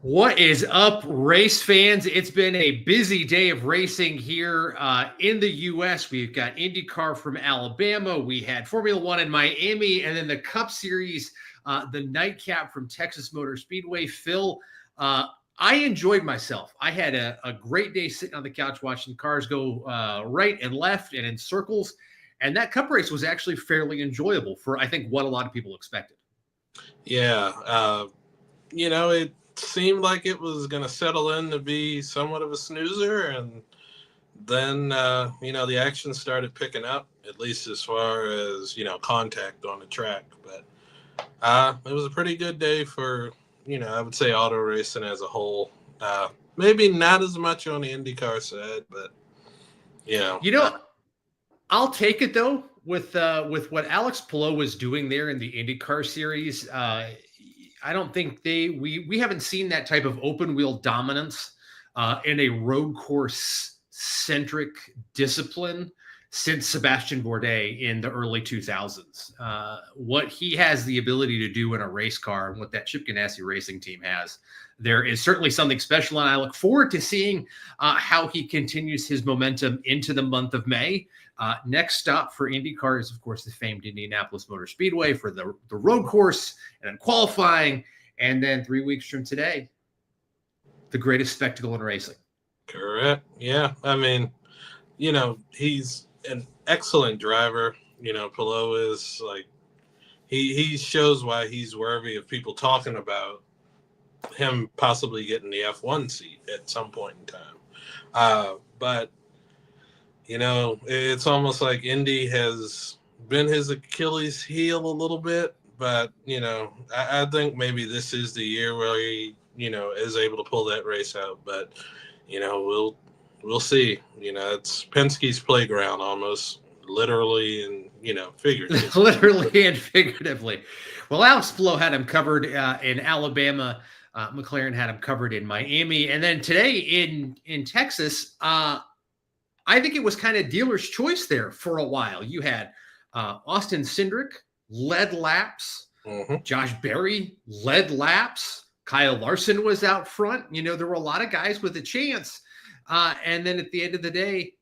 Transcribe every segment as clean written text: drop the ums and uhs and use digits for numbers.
What is up, race fans? It's been a busy day of racing here in the U.S. We've got IndyCar from Alabama. We had Formula One in Miami, and then the Cup Series, the nightcap from Texas Motor Speedway. Phil, I enjoyed myself. I had a great day sitting on the couch watching cars go right and left and in circles. And that Cup race was actually fairly enjoyable for, I think, what a lot of people expected. Yeah, it seemed like it was going to settle in to be somewhat of a snoozer, and then the action started picking up, at least as far as contact on the track. But it was a pretty good day for I would say auto racing as a whole. Maybe not as much on the IndyCar side, but I'll take it though with what Alex Palou was doing there in the IndyCar series. I don't think we haven't seen that type of open wheel dominance in a road course centric discipline since Sebastian Bourdais in the early 2000s. What he has the ability to do in a race car and what that Chip Ganassi racing team has, there is certainly something special, and I look forward to seeing how he continues his momentum into the month of May. Next stop for IndyCar is, of course, the famed Indianapolis Motor Speedway for the road course and then qualifying. And then 3 weeks from today, the greatest spectacle in racing. Correct. Yeah. I mean, he's an excellent driver. Palou is like, he shows why he's worthy of people talking about him possibly getting the F1 seat at some point in time. But it's almost like Indy has been his Achilles heel a little bit, but I think maybe this is the year where he is able to pull that race out. But we'll see. It's Penske's playground almost, literally and figuratively. Literally and figuratively. Well, Alex Palou had him covered in Alabama. McLaren had him covered in Miami, and then today in Texas. I think it was kind of dealer's choice there for a while. You had Austin Cindric led laps. Mm-hmm. Josh Berry led laps. Kyle Larson was out front. There were a lot of guys with a chance. And then at the end of the day,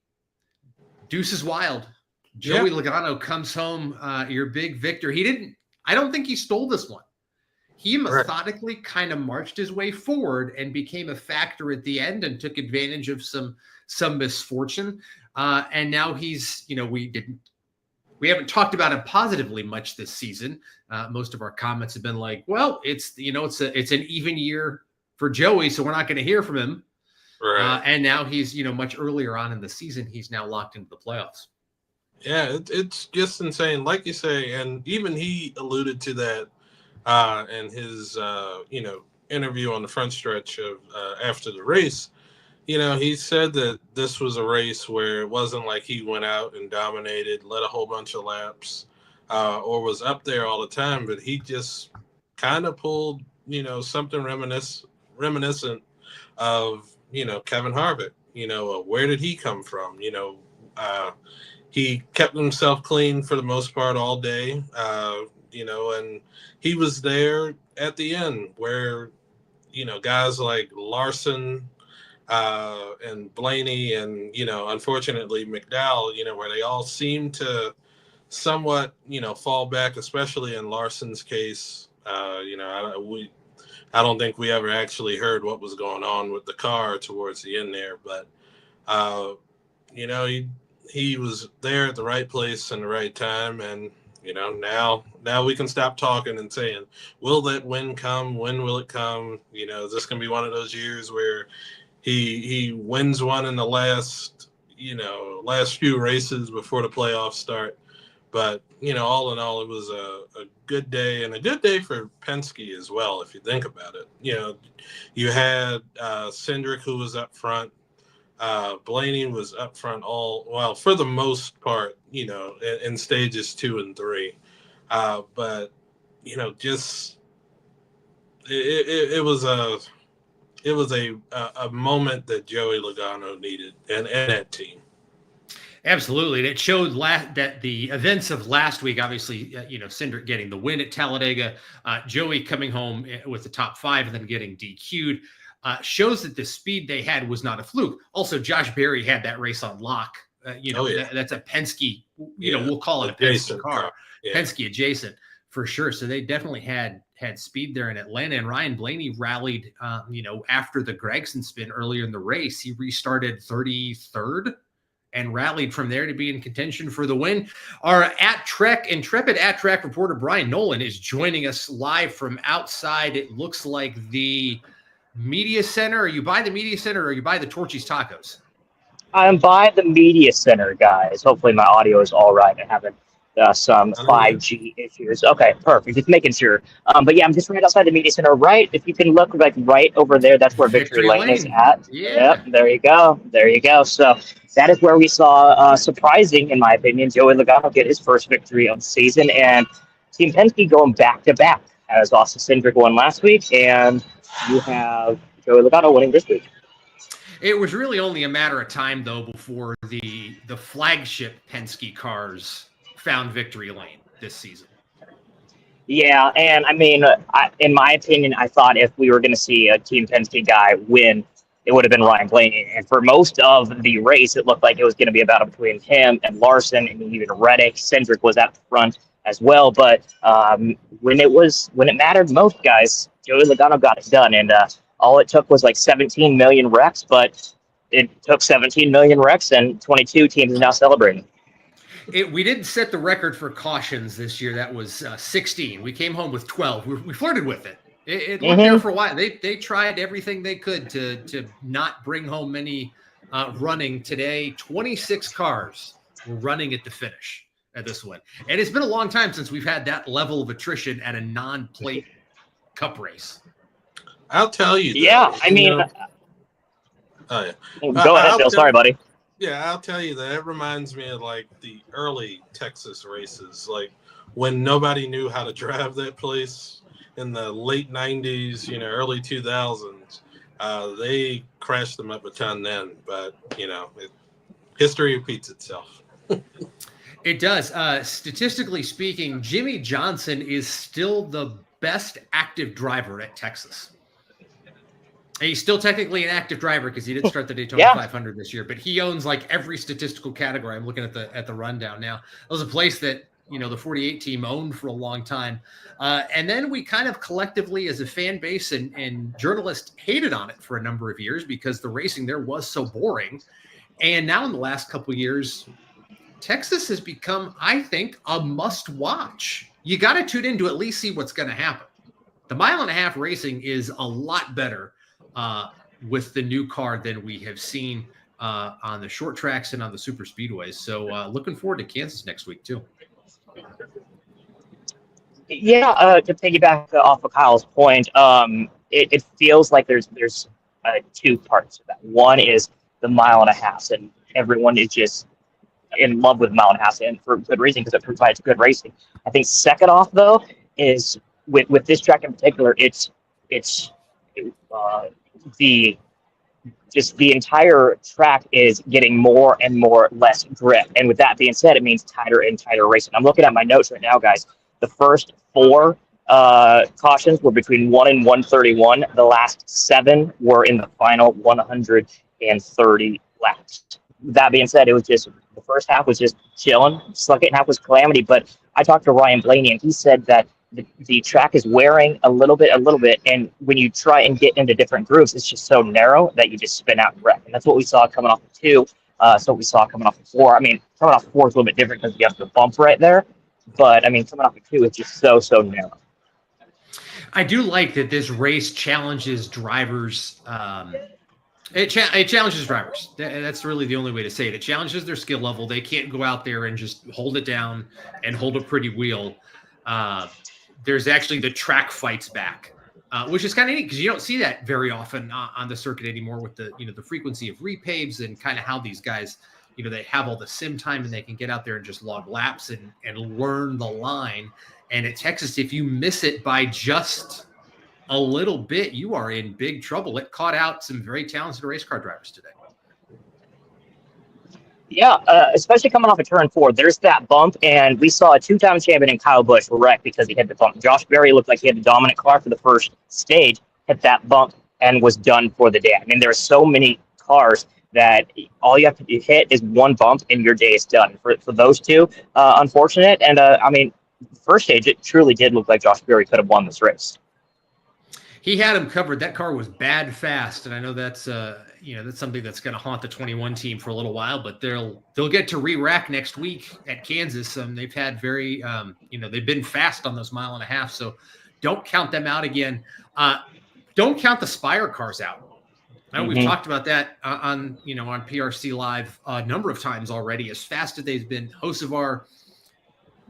Deuce is wild. Joey Logano comes home, your big victor. I don't think he stole this one. He methodically kind of marched his way forward and became a factor at the end and took advantage of some misfortune. And now he's, we haven't talked about him positively much this season. Most of our comments have been like, well, it's an even year for Joey, so we're not going to hear from him. Right. And now he's, much earlier on in the season, he's now locked into the playoffs. Yeah, it's just insane. Like you say, and even he alluded to that in his, interview on the front stretch of after the race. He said that this was a race where it wasn't like he went out and dominated, led a whole bunch of laps, or was up there all the time, but he just kind of pulled, something reminiscent of, Kevin Harvick. Where did he come from? He kept himself clean for the most part all day, and he was there at the end where, guys like Larson, and Blaney and, unfortunately McDowell, where they all seem to somewhat, fall back, especially in Larson's case. I don't think we ever actually heard what was going on with the car towards the end there, but, he was there at the right place and the right time. And, now we can stop talking and saying, will that win come? When will it come? Is this going to be one of those years where he wins one in the last few races before the playoffs start? But, all in all, it was a good day, and a good day for Penske as well, if you think about it. You had Cindric, who was up front. Blaney was up front for the most part, in stages 2 and 3. But, just it was a moment that Joey Logano needed and that team. Absolutely. And it showed that the events of last week, obviously, Cindric getting the win at Talladega, Joey coming home with the top 5 and then getting DQ'd, shows that the speed they had was not a fluke. Also, Josh Berry had that race on lock. That's a Penske, we'll call it a Penske car. Yeah. Penske adjacent for sure. So they definitely had speed there in Atlanta. And Ryan Blaney rallied, after the Gregson spin earlier in the race. He restarted 33rd. And rallied from there to be in contention for the win. Our intrepid at-Trek reporter Brian Nolan is joining us live from outside. It looks like the media center. Are you by the media center or are you by the Torchy's Tacos? I'm by the media center, guys. Hopefully my audio is all right. I haven't some 5G issues. Okay, perfect. Just making sure. But yeah, I'm just right outside the media center. Right, if you can look like right over there, that's where Victory Lane is at. Yeah. Yep, there you go. So that is where we saw, surprising, in my opinion, Joey Logano get his first victory of the season, and Team Penske going back-to-back, as Austin Cindric won last week, and you have Joey Logano winning this week. It was really only a matter of time, though, before the flagship Penske cars found victory lane this season. Yeah, and I mean, in my opinion, I thought if we were going to see a Team Penske guy win, it would have been Ryan Blaney. And for most of the race, it looked like it was going to be a battle between him and Larson, and even Reddick. Cindric was at the front as well. But when it mattered most, guys, Joey Logano got it done. And all it took was like 17 million wrecks, but it took 17 million wrecks, and 22 teams are now celebrating. We didn't set the record for cautions this year. That was 16. We came home with 12. We flirted with it. It looked there for a while. They tried everything they could to not bring home many running. Today, 26 cars were running at the finish at this one. And it's been a long time since we've had that level of attrition at a non-plate cup race. I'll tell you. Yeah, I mean. Oh, yeah. Go ahead, Bill. Sorry, buddy. Yeah, I'll tell you that it reminds me of like the early Texas races, like when nobody knew how to drive that place in the late 90s, early 2000s. They crashed them up a ton then, but history repeats itself. It does. Statistically speaking, Jimmy Johnson is still the best active driver at Texas. He's still technically an active driver because he didn't start the Daytona 500 this year, but he owns like every statistical category. I'm looking at the rundown now. It was a place that the 48 team owned for a long time, and then we kind of collectively, as a fan base and journalists, hated on it for a number of years because the racing there was so boring. And now in the last couple of years, Texas has become, I think, a must-watch. You got to tune in to at least see what's going to happen. The mile-and-a-half racing is a lot better with the new car than we have seen on the short tracks and on the super speedways. So looking forward to Kansas next week too. Yeah, to piggyback off of Kyle's point, it feels like there's two parts of that. One is the mile and a half, and everyone is just in love with mile and a half, and for good reason, because it provides good racing. I think second off, though, is with this track in particular, it's the entire track is getting more and more less grip. And with that being said, it means tighter and tighter racing. I'm looking at my notes right now, guys. The first 4 cautions were between 1 and 131. The last 7 were in the final 130 laps. That being said, it was just the first half was just chilling. Second half was calamity. But I talked to Ryan Blaney, and he said that the track is wearing a little bit, and when you try and get into different grooves, it's just so narrow that you just spin out and wreck. And that's what we saw coming off the 2. So what we saw coming off the 4. I mean, coming off 4 is a little bit different because you have the bump right there. But, I mean, coming off the 2, it's just so narrow. I do like that this race challenges drivers. It challenges drivers. That's really the only way to say it. It challenges their skill level. They can't go out there and just hold it down and hold a pretty wheel. There's actually the track fights back, which is kind of neat because you don't see that very often on the circuit anymore with the the frequency of repaves and kind of how these guys they have all the sim time and they can get out there and just log laps and learn the line. And at Texas, if you miss it by just a little bit, you are in big trouble. It caught out some very talented race car drivers today. Yeah, especially coming off of turn 4, there's that bump, and we saw a two-time champion in Kyle Busch wreck because he hit the bump. Josh Berry looked like he had the dominant car for the first stage, hit that bump, and was done for the day. I mean, there are so many cars that all you have to hit is one bump, and your day is done. For those two, unfortunate. And, I mean, first stage, it truly did look like Josh Berry could have won this race. He had him covered. That car was bad fast, and I know that's that's something that's going to haunt the 21 team for a little while. But they'll get to re-rack next week at Kansas. They've had very they've been fast on those 1.5 miles, so don't count them out again. Don't count the Spire cars out. Now we've talked about that on PRC Live a number of times already. As fast as they've been, Hocevar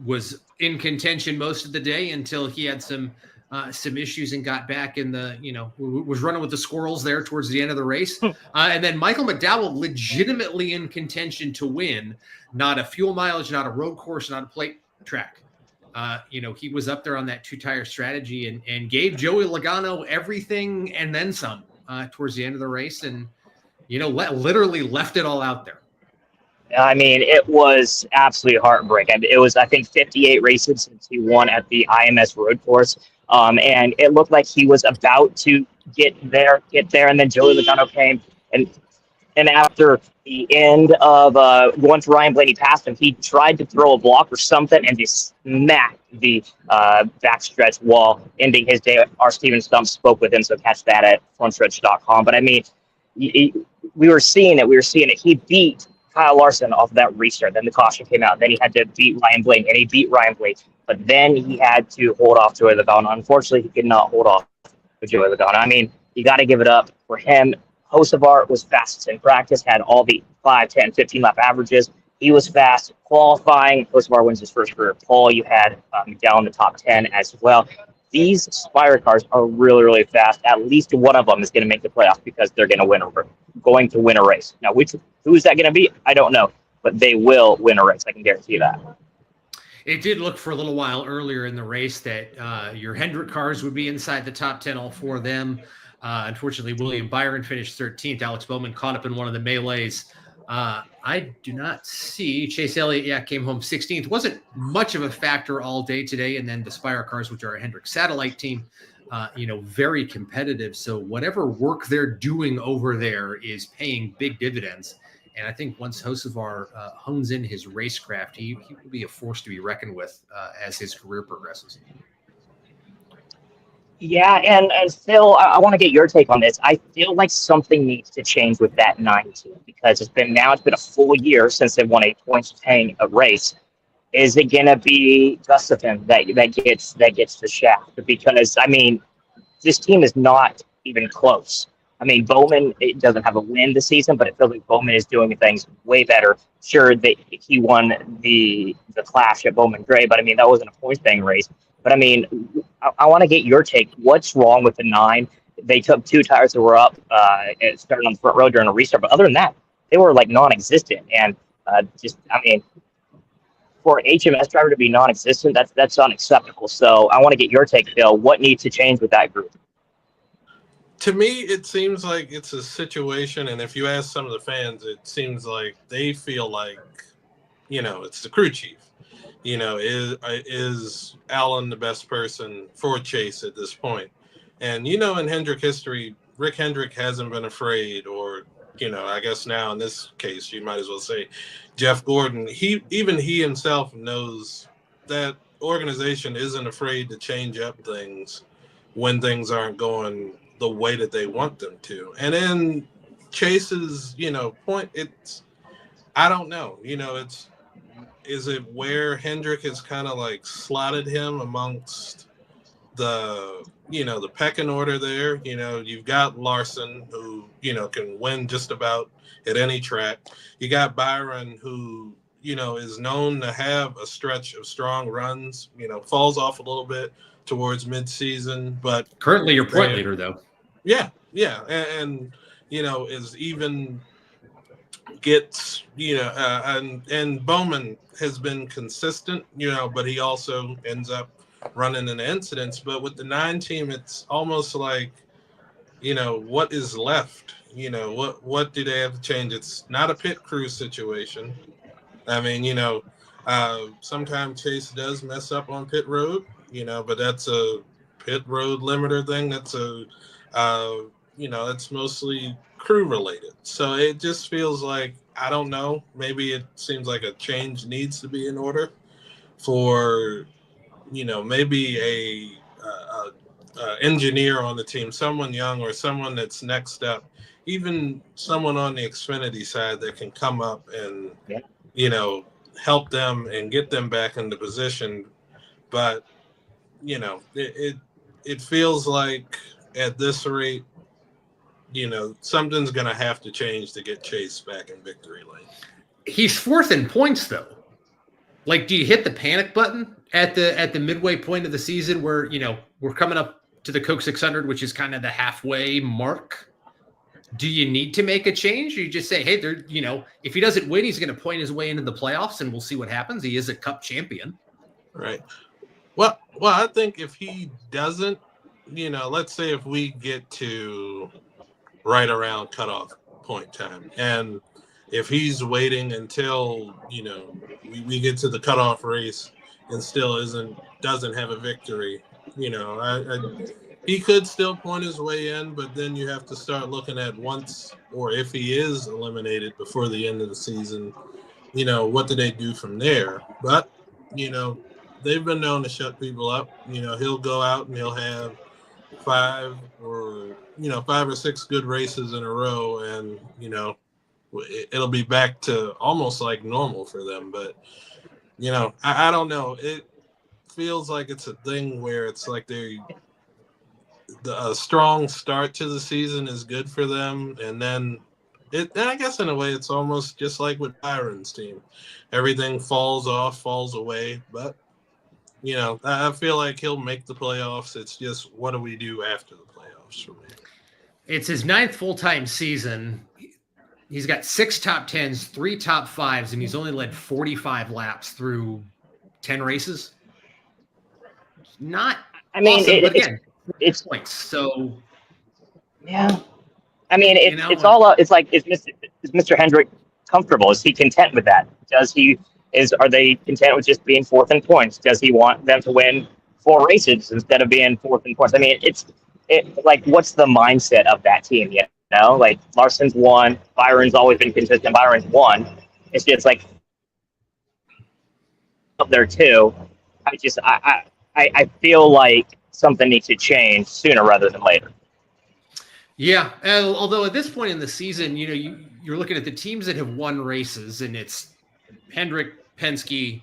was in contention most of the day until he had some issues and got back in the, was running with the squirrels there towards the end of the race. And then Michael McDowell legitimately in contention to win, not a fuel mileage, not a road course, not a plate track. He was up there on that 2-tire strategy and gave Joey Logano everything and then some towards the end of the race. And, literally left it all out there. I mean, it was absolutely heartbreaking. It was, I think, 58 races since he won at the IMS road course. And it looked like he was about to get there, and then Joey Logano came, and after the end of going to Ryan Blaney past him, he tried to throw a block or something and just smacked the backstretch wall, ending his day. Our Steven Stump spoke with him, so catch that at frontstretch.com. But I mean, we were seeing it. He beat Kyle Larson off of that restart. Then the caution came out. Then he had to beat Ryan Blaney, and he beat Ryan Blaney. But then he had to hold off Joey Logano. Unfortunately, he could not hold off Joey Logano. I mean, you got to give it up for him. Hocevar was fastest in practice, had all the 5, 10, 15 lap averages. He was fast qualifying. Hocevar wins his first career pole. You had McDowell in the top 10 as well. These Spire cars are really, really fast. At least one of them is going to make the playoffs because they're going to win a race. Now, who is that going to be? I don't know, but they will win a race. I can guarantee that. It did look for a little while earlier in the race that your Hendrick cars would be inside the top 10, all 4 of them. Unfortunately, William Byron finished 13th. Alex Bowman caught up in one of the melees. I do not see Chase Elliott. Came home 16th. Wasn't much of a factor all day today. And then the Spire cars, which are a Hendrick satellite team, very competitive. So whatever work they're doing over there is paying big dividends. And I think once Hocevar hones in his racecraft, he will be a force to be reckoned with as his career progresses. Yeah, and Phil, I want to get your take on this. I feel like something needs to change with that 9 team because it's been a full year since they won a points-paying race. Is it going to be Gustafson that gets the shaft? Because I mean, this team is not even close. I mean, Bowman doesn't have a win this season, but it feels like Bowman is doing things way better. Sure, that he won the Clash at Bowman Gray, but I mean that wasn't a points-paying race. But I mean, I want to get your take. What's wrong with the 9? They took 2 tires that were up and started on the front row during a restart. But other than that, they were like non-existent. And for an HMS driver to be non-existent, that's unacceptable. So I want to get your take, Phil. What needs to change with that group? To me, it seems like it's a situation, and if you ask some of the fans, it seems like they feel like, it's the crew chief. Is Alan the best person for Chase at this point? And, in Hendrick history, Rick Hendrick hasn't been afraid, or, I guess now in this case, you might as well say Jeff Gordon. He himself knows that organization isn't afraid to change up things when things aren't going the way that they want them to. And in Chase's, point, I don't know, is it where Hendrick has kind of like slotted him amongst the pecking order there? You've got Larson who, can win just about at any track. You got Byron who, is known to have a stretch of strong runs, falls off a little bit towards midseason, but currently your point leader though. Yeah. And is even gets, and Bowman has been consistent, but he also ends up running into incidents. But with the 9 team, it's almost like what is left? What do they have to change? It's not a pit crew situation. I mean, sometimes Chase does mess up on pit road, but that's a pit road limiter thing. That's it's mostly crew related. So it just feels like, I don't know, maybe it seems like a change needs to be in order for, maybe a engineer on the team, someone young or someone that's next up, even someone on the Xfinity side that can come up and, help them and get them back into position. But, it feels like at this rate, something's going to have to change to get Chase back in victory lane. He's fourth in points, though. Like, do you hit the panic button at the midway point of the season where, we're coming up to the Coke 600, which is kind of the halfway mark? Do you need to make a change? Or you just say, hey, if he doesn't win, he's going to point his way into the playoffs and we'll see what happens. He is a cup champion. Right. Well, I think if he doesn't, let's say if we get to right around cutoff point time, and if he's waiting until, we get to the cutoff race and still doesn't have a victory, he could still point his way in, but then you have to start looking at once, or if he is eliminated before the end of the season, what do they do from there? But, they've been known to shut people up. He'll go out and he'll have 5 or 6 good races in a row, and, it'll be back to almost like normal for them. But, I don't know. It feels like it's a thing where it's like a strong start to the season is good for them, and then I guess in a way it's almost just like with Byron's team. Everything falls away, but I feel like he'll make the playoffs. It's just, what do we do after the playoffs for me? It's his 9th full-time season. He's got 6 top 10s, 3 top 5s, and he's only led 45 laps through 10 races. Not awesome, but again, it's points. So yeah, I mean, it's all up. It's like, is Mr. Hendrick comfortable? Is he content with that? Are they content with just being 4th in points? Does he want them to win 4 races instead of being 4th in points? I mean, it's like, what's the mindset of that team? Like, Larson's won, Byron's always been consistent. Byron's won. It's just like up there too. I feel like something needs to change sooner rather than later. Yeah, although at this point in the season, you're looking at the teams that have won races, and it's Hendrick, Penske,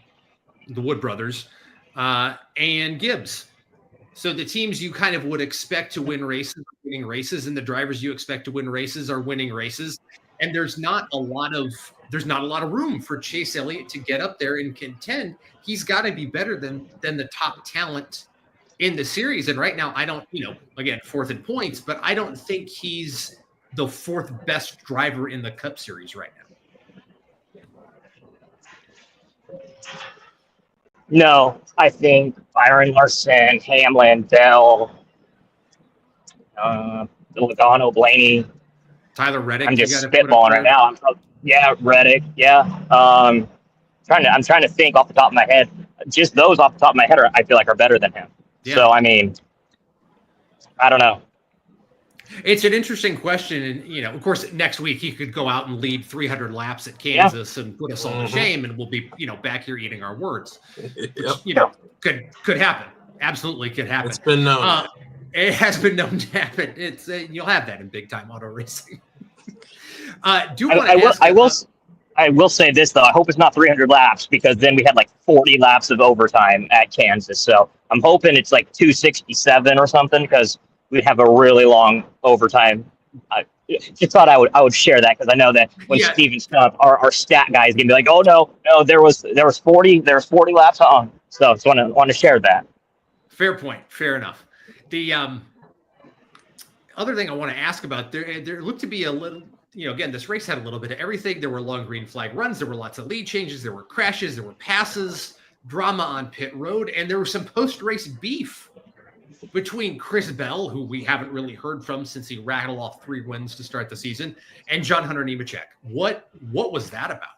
the Wood brothers, and Gibbs. So the teams you kind of would expect to win races are winning races, and the drivers you expect to win races are winning races. And there's not a lot of room for Chase Elliott to get up there and contend. He's got to be better than the top talent in the series. And right now, I don't, again, 4th in points, but I don't think he's the 4th best driver in the Cup Series right now. No, I think Byron, Larson, Hamlin, Dell, Logano, Blaney. Tyler Reddick. I'm just spitballing right now. Reddick. Yeah. I'm trying to think off the top of my head. Just those off the top of my head I feel like are better than him. Yeah. So I mean, I don't know. It's an interesting question, and of course, next week he could go out and lead 300 laps at Kansas and put us all to shame, and we'll be back here eating our words. Which, could happen. Absolutely could happen. It's been known. It has been known to happen. It's you'll have that in big time auto racing. I will say this though. I hope it's not 300 laps, because then we had like 40 laps of overtime at Kansas. So I'm hoping it's like 267 or something, because we'd have a really long overtime. Just thought I would share that, because I know that when Steven Stubb, our stat guy, is gonna be like, oh no, there was 40 laps on. So just want to share that. Fair point. Fair enough. The other thing I want to ask about, there looked to be a little, again, this race had a little bit of everything. There were long green flag runs. There were lots of lead changes. There were crashes. There were passes, drama on pit road, and there was some post-race beef between Chris Bell, who we haven't really heard from since he rattled off 3 wins to start the season, and John Hunter Nemechek. What was that about?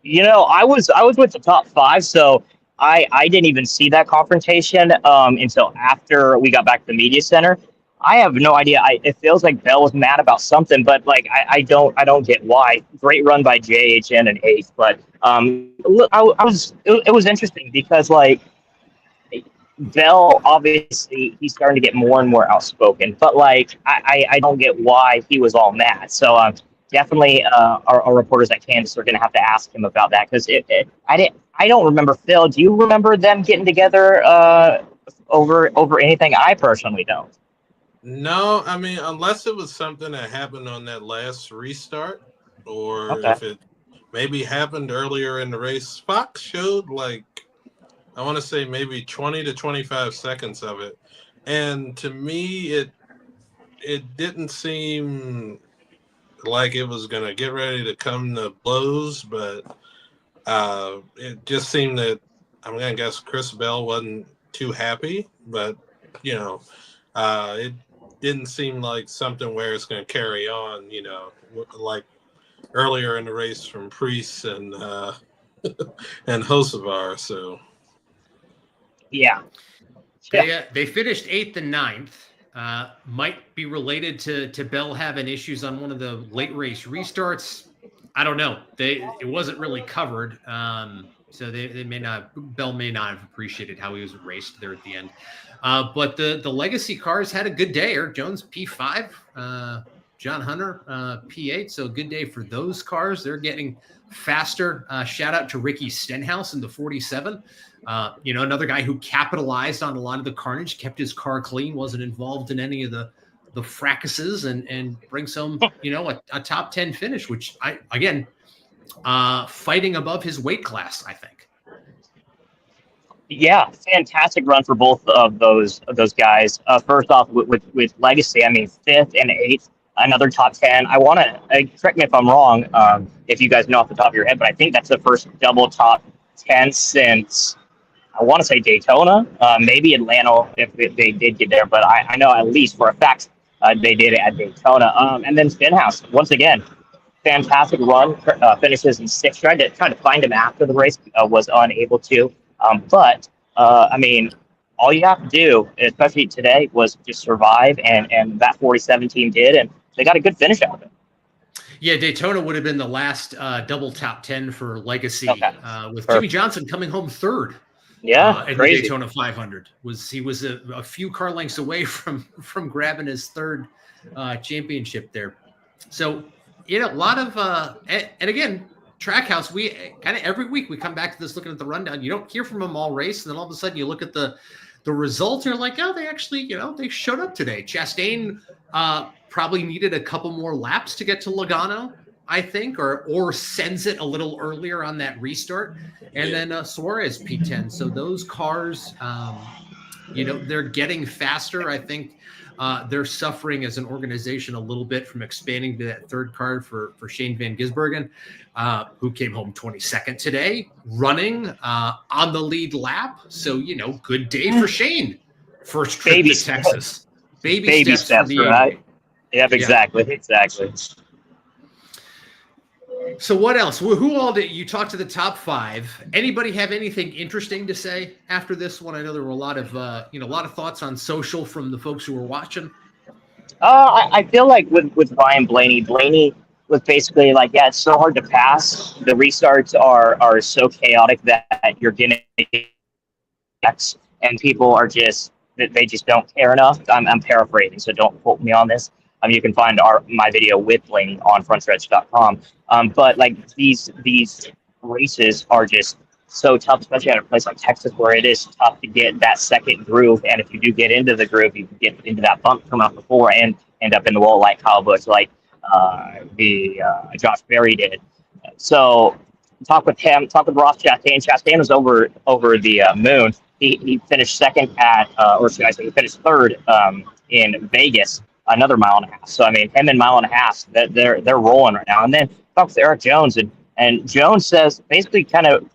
I was with the top 5, so I didn't even see that confrontation until after we got back to the media center. I have no idea. It feels like Bell was mad about something, but like I don't get why. Great run by JHN and Ace, but it was interesting because like Bell, obviously he's starting to get more and more outspoken, but like I don't get why he was all mad. So definitely our reporters at Kansas are going to have to ask him about that because I don't remember. Phil, do you remember them getting together over anything? I personally don't. No, I mean, unless it was something that happened on that last restart, or if it maybe happened earlier in the race. Fox showed like, I want to say maybe 20 to 25 seconds of it. And to me, it didn't seem like it was going to get ready to come to blows, but it just seemed that, I guess Chris Bell wasn't too happy, but, it didn't seem like something where it's going to carry on, like earlier in the race from Priest and and Hocevar. So yeah. They finished 8th and 9th. Might be related to Bell having issues on one of the late race restarts. I don't know. It wasn't really covered. So Bell may not have appreciated how he was raced there at the end. But the legacy cars had a good day. Eric Jones, P5, John Hunter, P8. So good day for those cars. They're getting faster. Shout out to Ricky Stenhouse in the 47. Another guy who capitalized on a lot of the carnage, kept his car clean, wasn't involved in any of the fracases, and brings home, a top 10 finish, which fighting above his weight class, I think. Yeah, fantastic run for both of those guys. First off, with Legacy, 5th and 8th, another top 10. I want to correct me if I'm wrong, if you guys know off the top of your head, but I think that's the first double top 10 since, I want to say Daytona, maybe Atlanta if they did get there, but I know at least for a fact they did it at Daytona. And then Stenhouse, once again, fantastic run, finishes in 6th. Tried to find him after the race, was unable to. But all you have to do, especially today, was just survive, and that 47 team did, and they got a good finish out of it. Yeah, Daytona would have been the last double top 10 for Legacy, with Perfect. Jimmy Johnson coming home 3rd. Yeah, at the Daytona 500. He was a few car lengths away from grabbing his 3rd championship there. So a lot of and again, Trackhouse, we kind of every week we come back to this looking at the rundown. You don't hear from them all race, and then all of a sudden you look at the results and you're like, oh, they actually, they showed up today. Chastain probably needed a couple more laps to get to Logano, I think, or sends it a little earlier on that restart. And then Suarez P10. So those cars, they're getting faster. I think they're suffering as an organization a little bit from expanding to that 3rd car for Shane Van Gisbergen, who came home 22nd today, running on the lead lap. So, good day for Shane. First trip to Texas. Baby steps for the right? Yep, exactly. So what else? Who all did you talk to the top 5? Anybody have anything interesting to say after this one? I know there were a lot of thoughts on social from the folks who were watching. I feel like with Ryan Blaney was basically like, yeah, it's so hard to pass. The restarts are so chaotic that you're getting X, and people are they just don't care enough. I'm paraphrasing, so don't quote me on this. You can find my video with Blaney on frontstretch.com. But like these races are just so tough, especially at a place like Texas where it is tough to get that second groove. And if you do get into the groove, you can get into that bump come out before and end up in the wall like Kyle Busch, like Josh Berry did. So talk with Ross Chastain. Chastain was over the moon. He finished 2nd he finished 3rd in Vegas. Another 1.5 miles. So him and 1.5 miles, they're rolling right now. And then talk with Eric Jones, and Jones says basically kind of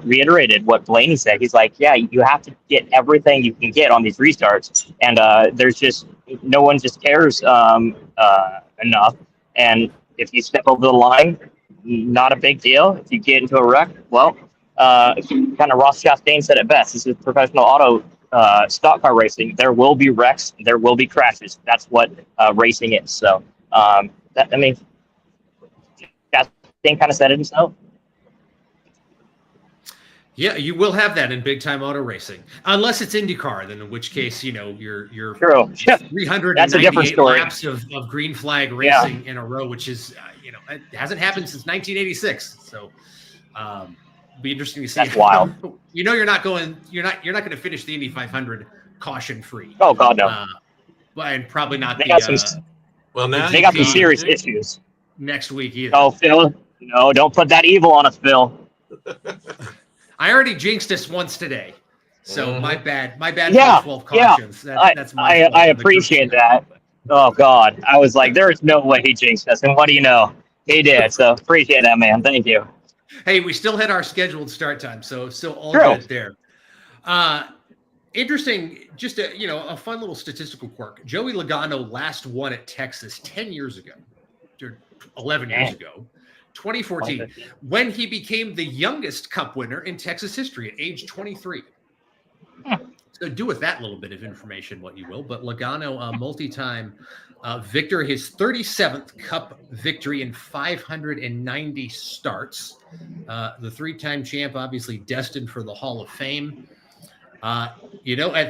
reiterated what Blaney said. He's like, yeah, you have to get everything you can get on these restarts, and there's just no one just cares enough. And if you step over the line, not a big deal. If you get into a wreck, well, kind of Ross Chastain said it best. This is professional auto stock car racing. There will be wrecks. There will be crashes. That's what racing is. So, Chastain kind of said it himself. Yeah, you will have that in big time auto racing, unless it's IndyCar. Then, in which case, you're True. 398 laps of green flag racing in a row, which is it hasn't happened since 1986. So, be interesting to see. That's wild. You're not going to finish the Indy 500 caution free. Oh God, no. And probably not. They got some serious issues next week either. Oh, Phil, no, don't put that evil on us, Phil. I already jinxed us once today, so my bad. Yeah, for 12 cautions. That's my fault. I appreciate that. Oh God, I was like, there is no way he jinxed us, and what do you know? He did. So appreciate that, man. Thank you. Hey, we still had our scheduled start time, so all True. good there. Interesting, just a fun little statistical quirk. Joey Logano last won at Texas 10 years ago, or 11 years ago. 2014, when he became the youngest Cup winner in Texas history at age 23. So do with that little bit of information what you will. But Logano, multi-time victor, his 37th Cup victory in 590 starts. The three-time champ, obviously destined for the Hall of Fame. At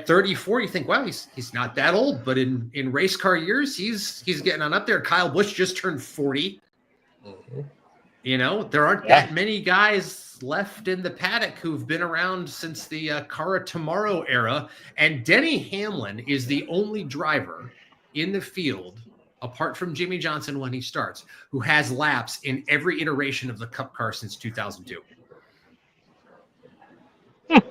34, you think, wow, he's not that old. But in race car years, he's getting on up there. Kyle Busch just turned 40. Mm-hmm. There aren't that many guys left in the paddock who've been around since the Car of Tomorrow era. And Denny Hamlin is the only driver in the field, apart from Jimmy Johnson when he starts, who has laps in every iteration of the Cup car since 2002. I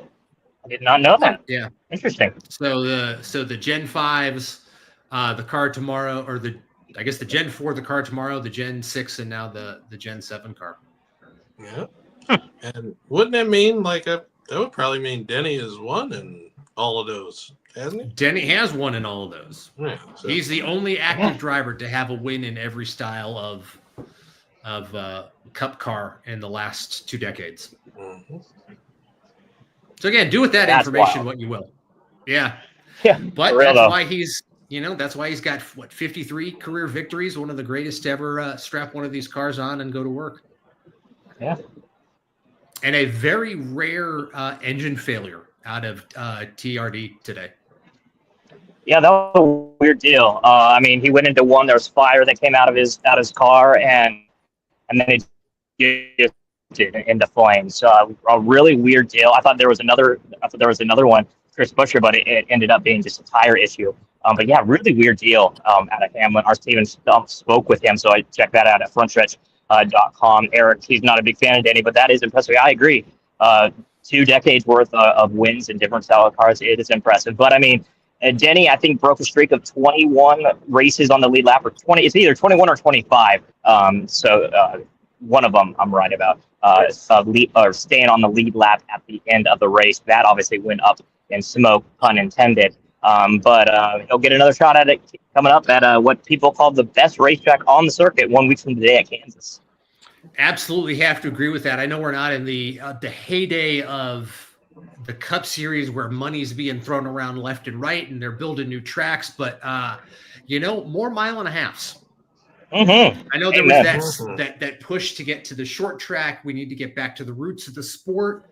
did not know that. Yeah. Interesting. So the Gen 5s, the Car of Tomorrow, or the Gen 4, the Car tomorrow, the Gen 6, and now the Gen 7 car. Yeah. And wouldn't it mean that would probably mean Denny has won in all of those, hasn't he? Denny has won in all of those. Yeah, so. He's the only active driver to have a win in every style of Cup car in the last 2 decades. Mm-hmm. So again, do with that information what you will. Yeah. Yeah. But that's why he's that's why he's got 53 career victories, one of the greatest to ever strap one of these cars on and go to work. Yeah. And a very rare engine failure out of TRD today. Yeah, that was a weird deal. He went into one. There was fire that came out of his car, and then it just into flames. A really weird deal. I thought there was another one, Chris Buescher, but it ended up being just a tire issue. But yeah, really weird deal out of Hamlin. Our Steven spoke with him, so I checked that out at frontstretch.com. Eric, he's not a big fan of Denny, but that is impressive. I agree. 2 decades worth of wins in different style of cars. It is impressive. But Denny, I think, broke a streak of 21 races on the lead lap, or 20. It's either 21 or 25. One of them I'm right about. Staying on the lead lap at the end of the race. That obviously went up in smoke, pun intended. But he'll get another shot at it coming up at what people call the best racetrack on the circuit 1 week from today at Kansas. Absolutely have to agree with that. I know we're not in the heyday of the Cup Series where money's being thrown around left and right and they're building new tracks, but more mile and a halves. Mm-hmm. I know there was that push to get to the short track. We need to get back to the roots of the sport.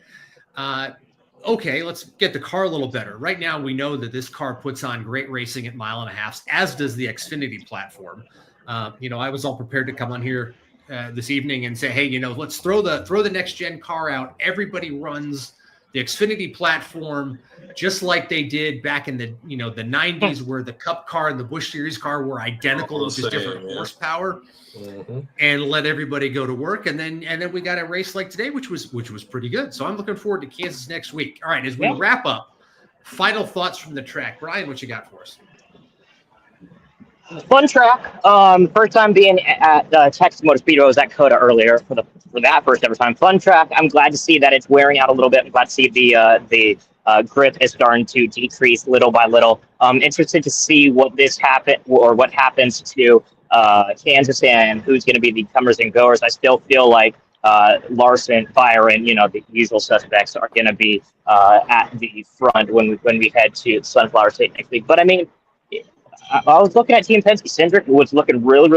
Okay, let's get the car a little better. Right now, we know that this car puts on great racing at mile and a half, as does the Xfinity platform. I was all prepared to come on here this evening and say, hey, let's throw the next gen car out. Everybody runs the Xfinity platform just like they did back in the the 90s, where the Cup car and the Busch Series car were identical, just different horsepower. Mm-hmm. And let everybody go to work, and then we got a race like today, which was pretty good. So I'm looking forward to Kansas next week. All right, as we wrap up, final thoughts from the track. Brian, what you got for us? Fun track. First time being at Texas Motor Speedway. I was at COTA earlier for the for that first ever time. Fun track. I'm glad to see that it's wearing out a little bit. I'm glad to see the grip is starting to decrease little by little. Interested to see what what happens to Kansas and who's going to be the comers and goers. I still feel like Larson, Byron, the usual suspects are going to be at the front when we head to Sunflower State next week. But I mean, I was looking at Team Penske. Cindric was looking really,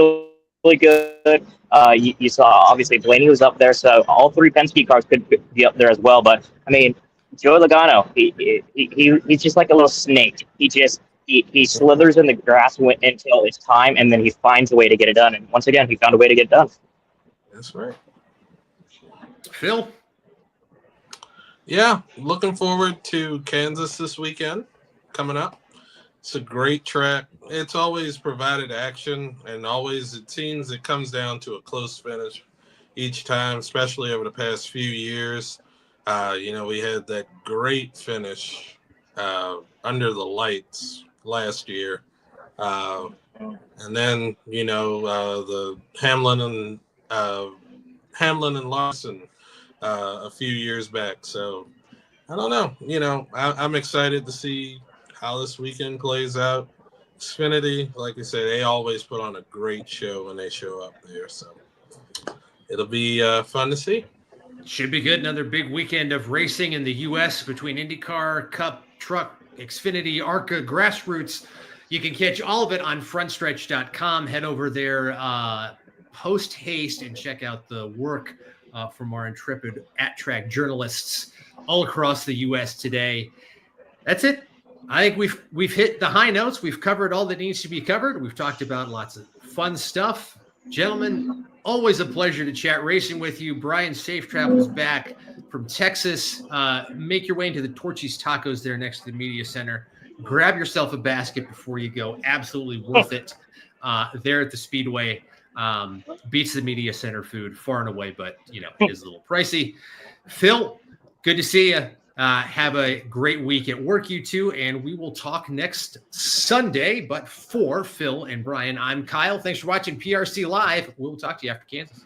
really good. You saw obviously Blaney was up there, so all three Penske cars could be up there as well. But I mean, Joey Logano, he's just like a little snake. He slithers in the grass until it's time, and then he finds a way to get it done. And once again, he found a way to get it done. That's right. Phil? Yeah, looking forward to Kansas this weekend coming up. It's a great track. It's always provided action, and always it seems it comes down to a close finish each time, especially over the past few years. We had that great finish under the lights last year. And then, the Hamlin and Lawson a few years back. So I don't know. I'm excited to see how this weekend plays out. Xfinity, like I said, they always put on a great show when they show up there. So it'll be fun to see. Should be good. Another big weekend of racing in the U.S. between IndyCar, Cup, Truck, Xfinity, ARCA, Grassroots. You can catch all of it on frontstretch.com. Head over there post haste and check out the work from our intrepid at-track journalists all across the U.S. today. That's it. I think we've hit the high notes. We've covered all that needs to be covered. We've talked about lots of fun stuff. Gentlemen, always a pleasure to chat racing with you. Brian, safe travels back from Texas. Make your way into the Torchy's Tacos there next to the media center. Grab yourself a basket before you go. Absolutely worth it. There at the Speedway. Beats the media center food far and away, but it is a little pricey. Phil, good to see you. Have a great week at work, you two, and we will talk next Sunday. But for Phil and Brian, I'm Kyle. Thanks for watching PRC Live. We'll talk to you after Kansas.